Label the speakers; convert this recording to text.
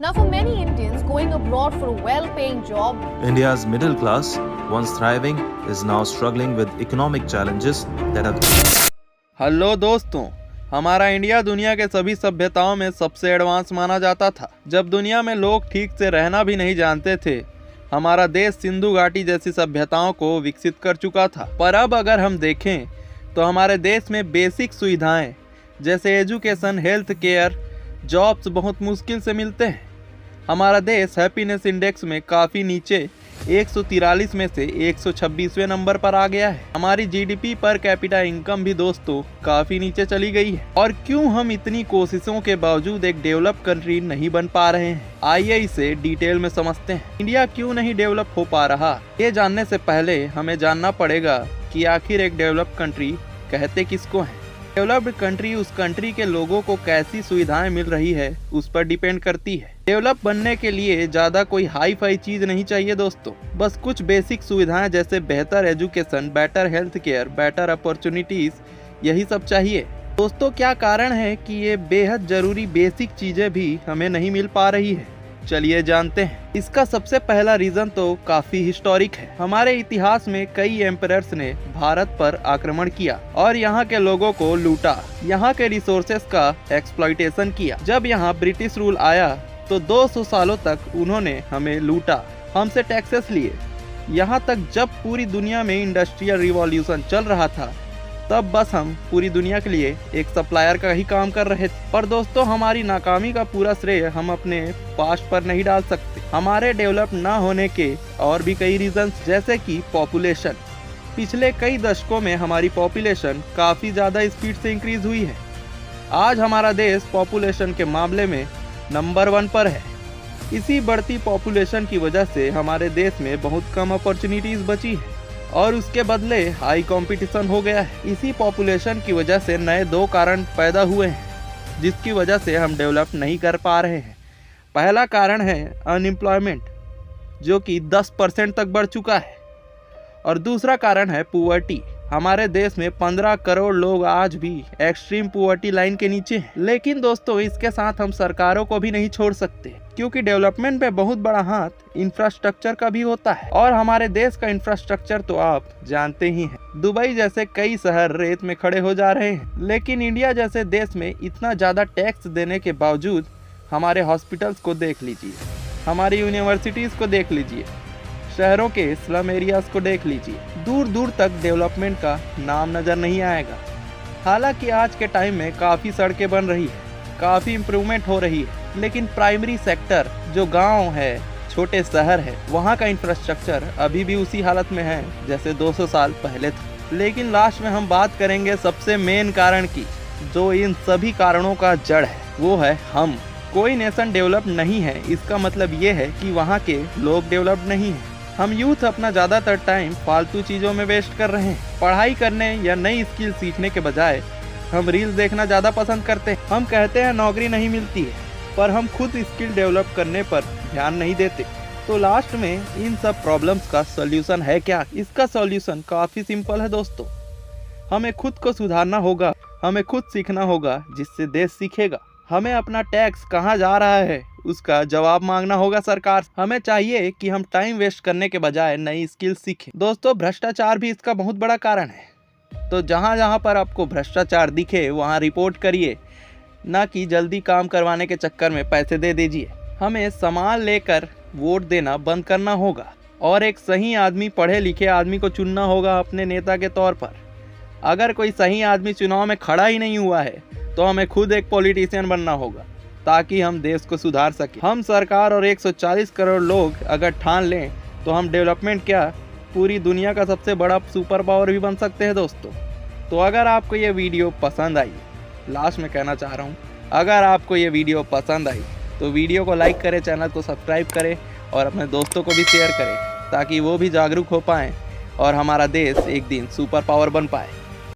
Speaker 1: Now, for many Indians, going abroad for a well-paying job,
Speaker 2: India's middle class, once thriving, is now struggling with economic challenges that have.
Speaker 3: Hello दोस्तों, हमारा India दुनिया के सभी सभ्यताओं में सबसे advance माना जाता था। जब दुनिया में लोग ठीक से रहना भी नहीं जानते थे, हमारा देश सिंधु घाटी जैसी सभ्यताओं को विकसित कर चुका था। पर अब अगर हम देखें तो हमारे देश में बेसिक सुविधाएं जैसे एजुकेशन, हेल्थ केयर, जॉब्स बहुत मुश्किल से मिलते हैं। हमारा देश हैप्पीनेस इंडेक्स में काफ़ी नीचे 143 में से 126वें नंबर पर आ गया है। हमारी जीडीपी पर कैपिटा इनकम भी दोस्तों काफ़ी नीचे चली गई है। और क्यों हम इतनी कोशिशों के बावजूद एक डेवलप कंट्री नहीं बन पा रहे हैं, आइए इसे डिटेल में समझते हैं। इंडिया क्यों नहीं डेवलप हो पा रहा, ये जानने से पहले हमें जानना पड़ेगा कि आखिर एक डेवलप कंट्री कहते किसको है। डेवलप्ड कंट्री उस कंट्री के लोगों को कैसी सुविधाएं मिल रही है उस पर डिपेंड करती है। डेवलप बनने के लिए ज़्यादा कोई हाई फाई चीज़ नहीं चाहिए दोस्तों, बस कुछ बेसिक सुविधाएं जैसे बेहतर education, better health care, better opportunities, यही सब चाहिए। दोस्तों, क्या कारण है कि ये बेहद ज़रूरी बेसिक चीज़ें भी हमें नहीं मिल पा रही है, चलिए जानते हैं। इसका सबसे पहला रीजन तो काफी हिस्टोरिक है। हमारे इतिहास में कई एम्परर्स ने भारत पर आक्रमण किया और यहाँ के लोगों को लूटा, यहाँ के रिसोर्सेस का एक्सप्लॉइटेशन किया। जब यहाँ ब्रिटिश रूल आया तो 200 सालों तक उन्होंने हमें लूटा, हमसे टैक्सेस लिए। यहाँ तक जब पूरी दुनिया में इंडस्ट्रियल रिवॉल्यूशन चल रहा था, तब बस हम पूरी दुनिया के लिए एक सप्लायर का ही काम कर रहे थे। पर दोस्तों, हमारी नाकामी का पूरा श्रेय हम अपने पास्ट पर नहीं डाल सकते। हमारे डेवलप ना होने के और भी कई रीजंस, जैसे कि पॉपुलेशन। पिछले कई दशकों में हमारी पॉपुलेशन काफ़ी ज़्यादा स्पीड से इंक्रीज हुई है। आज हमारा देश पॉपुलेशन के मामले में नंबर 1 पर है। इसी बढ़ती पॉपुलेशन की वजह से हमारे देश में बहुत कम अपॉर्चुनिटीज़ बची है और उसके बदले हाई कंपटीशन हो गया है। इसी पॉपुलेशन की वजह से नए 2 कारण पैदा हुए हैं जिसकी वजह से हम डेवलप नहीं कर पा रहे हैं। पहला कारण है अनएम्प्लॉयमेंट, जो कि 10% तक बढ़ चुका है, और दूसरा कारण है पुअर्टी। हमारे देश में 15 करोड़ लोग आज भी एक्सट्रीम पुअर्टी लाइन के नीचे हैं। लेकिन दोस्तों, इसके साथ हम सरकारों को भी नहीं छोड़ सकते, क्योंकि डेवलपमेंट में बहुत बड़ा हाथ इंफ्रास्ट्रक्चर का भी होता है। और हमारे देश का इंफ्रास्ट्रक्चर तो आप जानते ही हैं। दुबई जैसे कई शहर रेत में खड़े हो जा रहे हैं, लेकिन इंडिया जैसे देश में इतना ज़्यादा टैक्स देने के बावजूद हमारे हॉस्पिटल्स को देख लीजिए, हमारी यूनिवर्सिटीज़ को देख लीजिए, शहरों के स्लम एरियाज़ को देख लीजिए, दूर दूर तक डेवलपमेंट का नाम नज़र नहीं आएगा। हालांकि आज के टाइम में काफ़ी सड़कें बन रही है, काफ़ी इम्प्रूवमेंट हो रही है, लेकिन प्राइमरी सेक्टर जो गांव है, छोटे शहर है, वहाँ का इंफ्रास्ट्रक्चर अभी भी उसी हालत में है जैसे 200 साल पहले था। लेकिन लास्ट में हम बात करेंगे सबसे मेन कारण की, जो इन सभी कारणों का जड़ है, वो है हम। कोई नेशन डेवलप नहीं है, इसका मतलब ये है कि वहाँ के लोग डेवलप नहीं हैं। हम यूथ अपना ज़्यादातर टाइम फालतू चीज़ों में वेस्ट कर रहे हैं। पढ़ाई करने या नई स्किल सीखने के बजाय हम रील्स देखना ज़्यादा पसंद करते हैं। हम कहते हैं नौकरी नहीं मिलती है, पर हम खुद स्किल डेवलप करने पर ध्यान नहीं देते। तो लास्ट में इन सब प्रॉब्लम्स का सॉल्यूशन है क्या? इसका सॉल्यूशन काफ़ी सिंपल है दोस्तों। हमें खुद को सुधारना होगा, हमें खुद सीखना होगा, जिससे देश सीखेगा। हमें अपना टैक्स कहाँ जा रहा है उसका जवाब मांगना होगा सरकार। हमें चाहिए कि हम टाइम वेस्ट करने के बजाय नई स्किल सीखें। दोस्तों, भ्रष्टाचार भी इसका बहुत बड़ा कारण है। तो जहाँ जहाँ पर आपको भ्रष्टाचार दिखे वहाँ रिपोर्ट करिए, ना कि जल्दी काम करवाने के चक्कर में पैसे दे दीजिए। हमें सामान लेकर वोट देना बंद करना होगा और एक सही आदमी, पढ़े लिखे आदमी को चुनना होगा अपने नेता के तौर पर। अगर कोई सही आदमी चुनाव में खड़ा ही नहीं हुआ है तो हमें खुद एक पॉलिटिशियन बनना होगा, ताकि हम देश को सुधार सकें। हम सरकार और 140 करोड़ लोग अगर ठान लें तो हम डेवलपमेंट क्या, पूरी दुनिया का सबसे बड़ा सुपर पावर भी बन सकते हैं दोस्तों। तो अगर आपको ये वीडियो पसंद आई, लास्ट में कहना चाह रहा हूँ, अगर आपको ये वीडियो पसंद आई तो वीडियो को लाइक करें, चैनल को सब्सक्राइब करें और अपने दोस्तों को भी शेयर करें, ताकि वो भी जागरूक हो पाएँ और हमारा देश एक दिन सुपर पावर बन पाए।